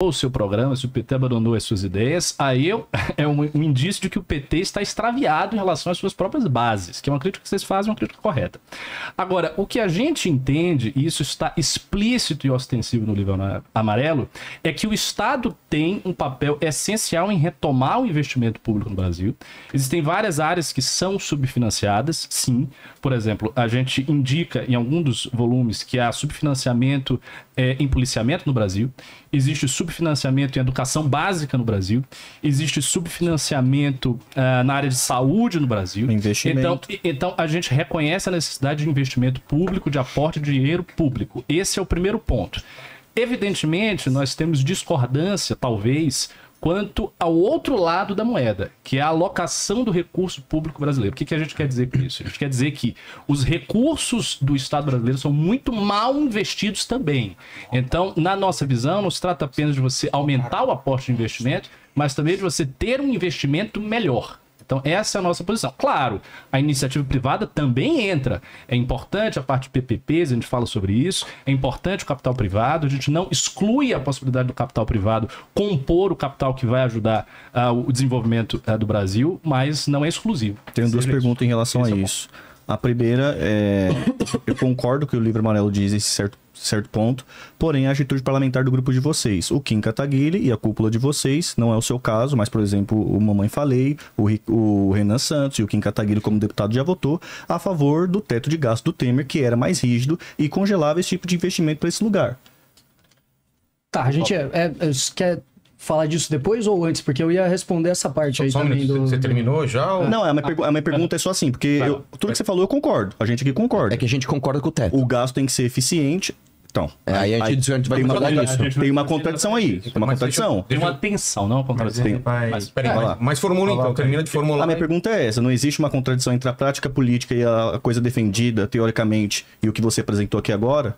o seu programa, se o PT abandonou as suas ideias, aí é um indício de que o PT está extraviado em relação às suas próprias bases, que é uma crítica que vocês fazem, uma crítica correta. Agora, o que a gente entende, e isso está explícito e ostensivo no livro amarelo, é que o Estado tem um papel essencial em retomar o investimento público no Brasil. Existem várias áreas que são subfinanciadas, sim. Por exemplo, a gente indica em algum dos volumes que há subfinanciamento em policiamento no Brasil, existe subfinanciamento em educação básica no Brasil, existe subfinanciamento na área de saúde no Brasil. Investimento. Então a gente reconhece a necessidade de investimento público, de aporte de dinheiro público. Esse é o primeiro ponto. Evidentemente, nós temos discordância, talvez, quanto ao outro lado da moeda, que é a alocação do recurso público brasileiro. O que a gente quer dizer com isso? A gente quer dizer que os recursos do Estado brasileiro são muito mal investidos também. Então, na nossa visão, não se trata apenas de você aumentar o aporte de investimento, mas também de você ter um investimento melhor. Então, essa é a nossa posição. Claro, a iniciativa privada também entra. É importante a parte de PPPs, a gente fala sobre isso. É importante o capital privado. A gente não exclui a possibilidade do capital privado compor o capital que vai ajudar o desenvolvimento do Brasil, mas não é exclusivo. Tenho duas perguntas em relação a isso. A primeira é... eu concordo que o livro amarelo diz esse certo ponto, porém a atitude parlamentar do grupo de vocês, o Kim Kataguiri e a cúpula de vocês, não é o seu caso, mas por exemplo o Mamãe Falei, o Renan Santos e o Kim Kataguiri como deputado já votou a favor do teto de gasto do Temer, que era mais rígido e congelava esse tipo de investimento para esse lugar. Tá, a gente quer falar disso depois ou antes? Porque eu ia responder essa parte aí também do... Você terminou já? Ou... Não, a minha pergunta é só assim, porque tudo que você falou eu concordo. A gente aqui concorda. É que a gente concorda com o teto. O gasto tem que ser eficiente. Então, aí a gente vai falar disso. Tem uma contradição aí. Tem uma contradição. Tem uma tensão, não uma contradição. Mas formula então, termina de formular. A minha pergunta é essa: não existe uma contradição entre a prática política e a coisa defendida, teoricamente, e o que você apresentou aqui agora?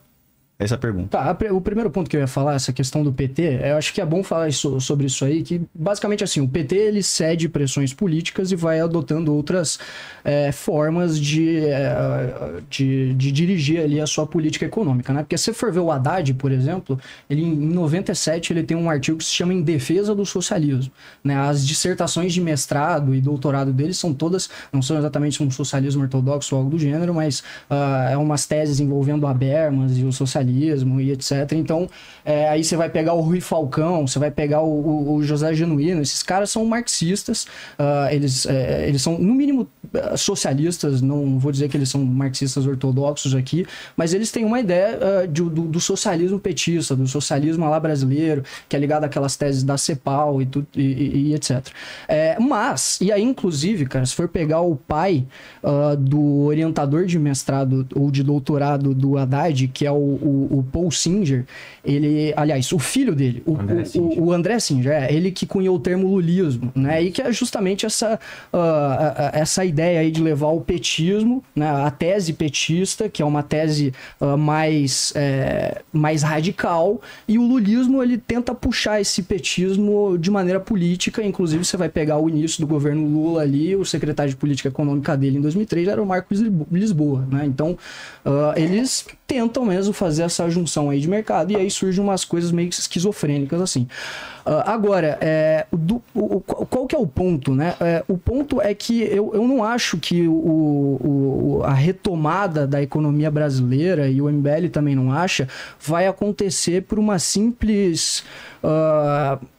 Essa é a pergunta. Tá, o primeiro ponto que eu ia falar, essa questão do PT, eu acho que é bom falar sobre isso aí, que basicamente assim, o PT ele cede pressões políticas e vai adotando outras formas de dirigir ali a sua política econômica, né? Porque se você for ver o Haddad, por exemplo, ele em 97 ele tem um artigo que se chama Em Defesa do Socialismo, né? As dissertações de mestrado e doutorado dele são todas, não são exatamente um socialismo ortodoxo ou algo do gênero, mas é umas teses envolvendo Habermas e o socialismo e etc. Então, aí você vai pegar o Rui Falcão, você vai pegar o José Genuíno, esses caras são marxistas, eles são, no mínimo, socialistas, não vou dizer que eles são marxistas ortodoxos aqui, mas eles têm uma ideia do socialismo petista, do socialismo à la brasileiro, que é ligado àquelas teses da CEPAL e etc. Mas, e aí, inclusive, cara, se for pegar o pai do orientador de mestrado ou de doutorado do Haddad, que é o Paul Singer, ele, aliás, o filho dele, o André Singer, ele que cunhou o termo lulismo, né? E que é justamente essa ideia aí de levar o petismo, né? A tese petista, que é uma tese mais radical, e o lulismo ele tenta puxar esse petismo de maneira política. Inclusive você vai pegar o início do governo Lula ali, o secretário de política econômica dele em 2003 era o Marcos Lisboa, né? Então eles tentam mesmo fazer essa junção aí de mercado, e aí surgem umas coisas meio esquizofrênicas assim. Agora, qual que é o ponto, né? O ponto é que eu não acho que a retomada da economia brasileira, e o MBL também não acha, vai acontecer por uma simples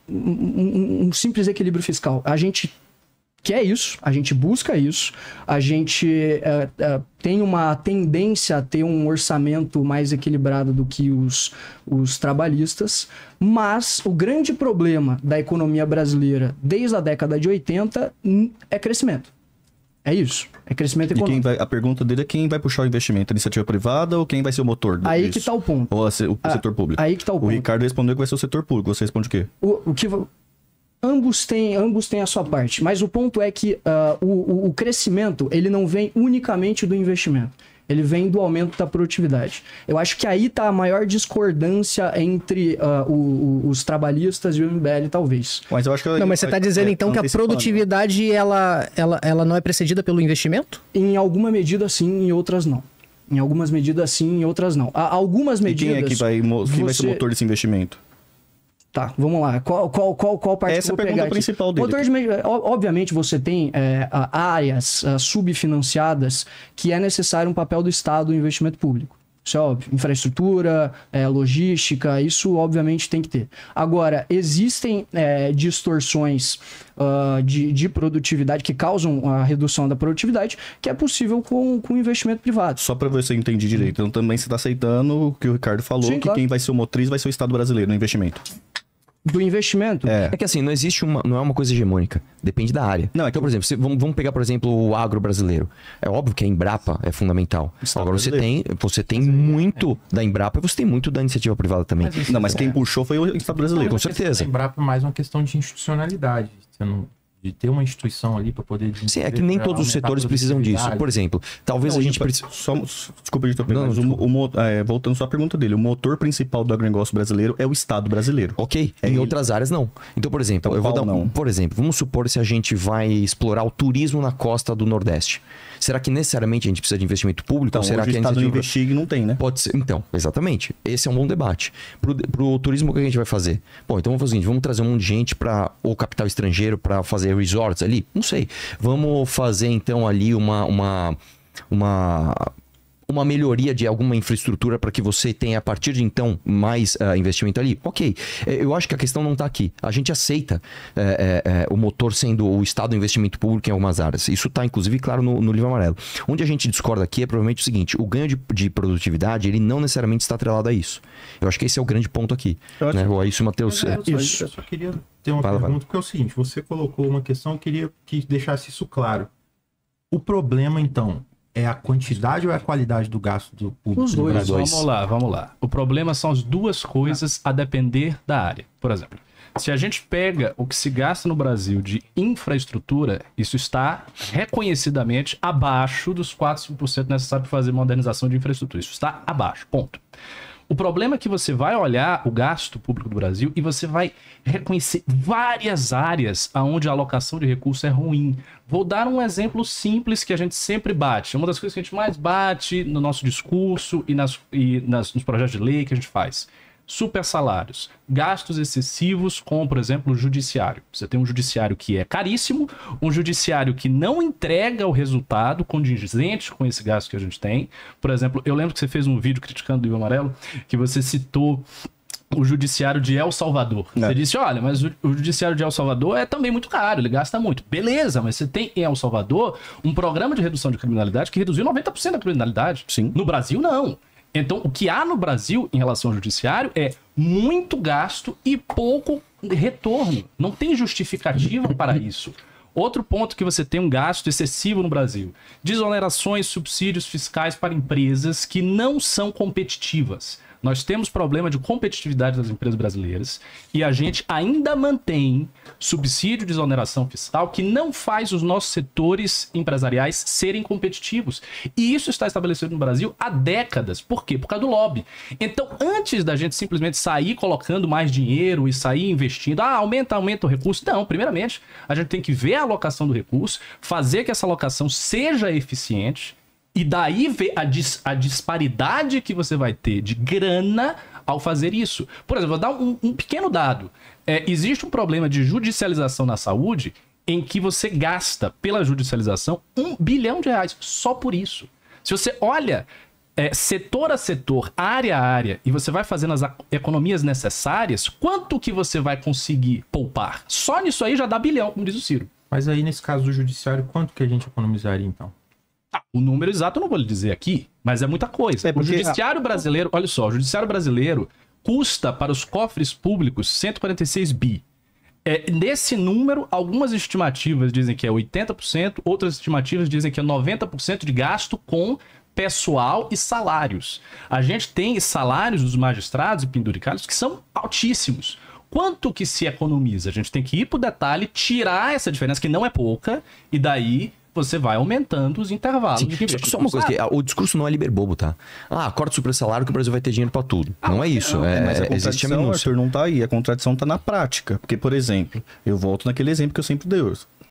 um simples equilíbrio fiscal. A gente quer isso, a gente busca isso, a gente tem uma tendência a ter um orçamento mais equilibrado do que os trabalhistas, mas o grande problema da economia brasileira desde a década de 80 é crescimento. É isso, é crescimento econômico. A pergunta dele é quem vai puxar o investimento, a iniciativa privada ou quem vai ser o motor disso? Aí que tá o ponto. Ou o setor público? Aí que tá o ponto. O Ricardo respondeu que vai ser o setor público, você responde o quê? Ambos têm a sua parte, mas o ponto é que o crescimento ele não vem unicamente do investimento, ele vem do aumento da produtividade. Eu acho que aí está a maior discordância entre os trabalhistas e o MBL, talvez. Mas eu acho que não, mas você está dizendo então que a produtividade ela não é precedida pelo investimento? Em alguma medida sim, em outras não. Em algumas medidas sim, em outras não. Algumas medidas... E quem vai ser o motor desse investimento? Tá, vamos lá. Qual parte Essa que eu vou é a pergunta pegar aqui? principal dele. Obviamente você tem áreas subfinanciadas que é necessário um papel do Estado no investimento público. Isso é óbvio. Infraestrutura, logística, isso obviamente tem que ter. Agora, existem distorções de produtividade que causam a redução da produtividade, que é possível com investimento privado. Só para você entender direito, então também você está aceitando o que o Ricardo falou, Sim, que claro. quem vai ser o motriz vai ser o Estado brasileiro no investimento. Do investimento? É que assim, não existe não é uma coisa hegemônica. Depende da área. Não, é que então, por exemplo, vamos pegar, por exemplo, o agro brasileiro. É óbvio que a Embrapa é fundamental. Estado Agora você tem muito da Embrapa e você tem muito da iniciativa privada também. Mas quem puxou foi o Estado brasileiro. Com certeza. A Embrapa é mais uma questão de institucionalidade. Você não... de ter uma instituição ali para poder... Sim, é que nem todos os setores precisam disso. Por exemplo, talvez a gente precise... Desculpa de interromper, mas voltando só à pergunta dele, o motor principal do agronegócio brasileiro é o Estado brasileiro. Ok, em outras áreas não. Então, por exemplo, Então, eu vou dar não? por exemplo, vamos supor se a gente vai explorar o turismo na costa do Nordeste. Será que necessariamente a gente precisa de investimento público? Então, ou será hoje que o a Estado não iniciativa... investiga e não tem, né? Pode ser. Então, exatamente. Esse é um bom debate. Pro turismo, o que a gente vai fazer? Bom, então vamos fazer o seguinte, vamos trazer um monte de gente ou capital estrangeiro para fazer resorts ali? Não sei. Vamos fazer então ali uma melhoria de alguma infraestrutura para que você tenha a partir de então mais investimento ali? Ok. Eu acho que a questão não está aqui. A gente aceita o motor sendo o Estado investimento público em algumas áreas. Isso está inclusive claro no livro amarelo. Onde a gente discorda aqui é provavelmente o seguinte: o ganho de produtividade ele não necessariamente está atrelado a isso. Eu acho que esse é o grande ponto aqui. Né? Ou isso, Matheus. Eu só queria ter uma pergunta, porque é o seguinte: você colocou uma questão, eu queria que deixasse isso claro. O problema, então, é a quantidade ou é a qualidade do gasto do público? Os dois. Vamos lá. O problema são as duas coisas a depender da área. Por exemplo, se a gente pega o que se gasta no Brasil de infraestrutura, isso está reconhecidamente abaixo dos 4, 5% necessários para fazer modernização de infraestrutura. Isso está abaixo, ponto. O problema é que você vai olhar o gasto público do Brasil e você vai reconhecer várias áreas onde a alocação de recursos é ruim. Vou dar um exemplo simples que a gente sempre bate. Uma das coisas que a gente mais bate no nosso discurso e nos projetos de lei que a gente faz. Super salários, gastos excessivos com, por exemplo, o judiciário. Você tem um judiciário que é caríssimo, um judiciário que não entrega o resultado condizente com esse gasto que a gente tem. Por exemplo, eu lembro que você fez um vídeo criticando o Livro Amarelo, que você citou o judiciário de El Salvador. Você disse, olha, mas o judiciário de El Salvador é também muito caro, ele gasta muito. Beleza, mas você tem em El Salvador um programa de redução de criminalidade que reduziu 90% da criminalidade. Sim. No Brasil, não. Então, o que há no Brasil em relação ao judiciário é muito gasto e pouco retorno. Não tem justificativa para isso. Outro ponto que você tem um gasto excessivo no Brasil. Desonerações, subsídios fiscais para empresas que não são competitivas. Nós temos problema de competitividade das empresas brasileiras e a gente ainda mantém subsídio de desoneração fiscal que não faz os nossos setores empresariais serem competitivos. E isso está estabelecido no Brasil há décadas. Por quê? Por causa do lobby. Então, antes da gente simplesmente sair colocando mais dinheiro e sair investindo, aumenta o recurso. Não, primeiramente, a gente tem que ver a alocação do recurso, fazer que essa alocação seja eficiente, e daí ver a disparidade que você vai ter de grana ao fazer isso. Por exemplo, vou dar um pequeno dado. Existe um problema de judicialização na saúde em que você gasta pela judicialização R$1 bilhão só por isso. Se você olha setor a setor, área a área, e você vai fazendo as economias necessárias, quanto que você vai conseguir poupar? Só nisso aí já dá bilhão, como diz o Ciro. Mas aí, nesse caso do judiciário, quanto que a gente economizaria, então? O número exato eu não vou lhe dizer aqui, mas é muita coisa. O judiciário brasileiro, olha só, o judiciário brasileiro custa para os cofres públicos 146 bi. Nesse número, algumas estimativas dizem que é 80%, outras estimativas dizem que é 90% de gasto com pessoal e salários. A gente tem salários dos magistrados e penduricalhos que são altíssimos. Quanto que se economiza? A gente tem que ir para o detalhe, tirar essa diferença, que não é pouca, e daí você vai aumentando os intervalos. Só uma coisa, o discurso não é liberbobo, tá? Corta o super salário que o Brasil vai ter dinheiro pra tudo. Não é isso. Mas a existe a contradição, minúcia. Arthur, não tá aí. A contradição tá na prática. Porque, por exemplo, eu volto naquele exemplo que eu sempre dei.